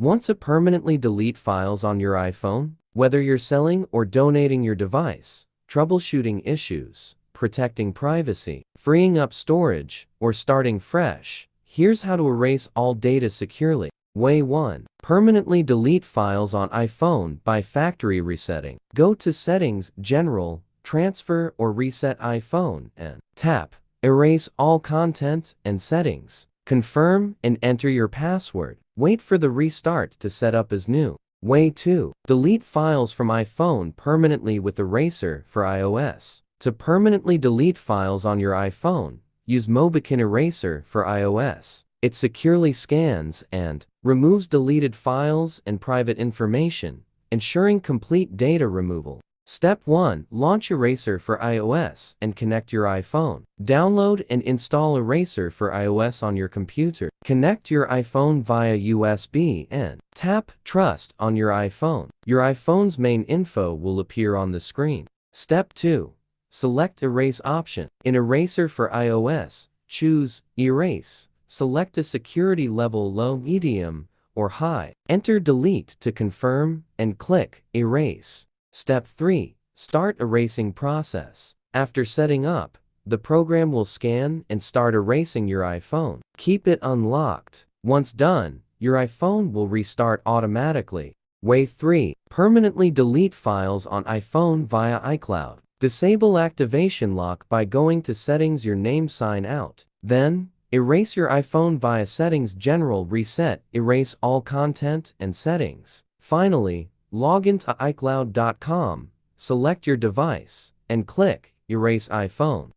Want to permanently delete files on your iPhone? Whether you're selling or donating your device, troubleshooting issues, protecting privacy, freeing up storage, or starting fresh, here's how to erase all data securely. Way 1. Permanently delete files on iPhone by factory resetting. Go to Settings, General, Transfer or Reset iPhone and tap Erase all content and settings. Confirm and enter your password. Wait for the restart to set up as new. Way 2. Delete files from iPhone permanently with Eraser for iOS. To permanently delete files on your iPhone, use Mobican Eraser for iOS. It securely scans and removes deleted files and private information, ensuring complete data removal. Step 1. Launch Eraser for iOS and connect your iPhone. Download and install Eraser for iOS on your computer. Connect your iPhone via USB and tap Trust on your iPhone. Your iPhone's main info will appear on the screen. Step 2. Select Erase option. In Eraser for iOS, choose Erase. Select a security level low, medium, or high. Enter Delete to confirm and click Erase. Step 3. Start erasing process. After setting up, the program will scan and start erasing your iPhone. Keep it unlocked. Once done, your iPhone will restart automatically. Way 3. Permanently delete files on iPhone via iCloud. Disable activation lock by going to Settings, your name, sign out. Then, erase your iPhone via Settings, General, Reset, erase all content and settings. Finally, log into iCloud.com, select your device, and click Erase iPhone.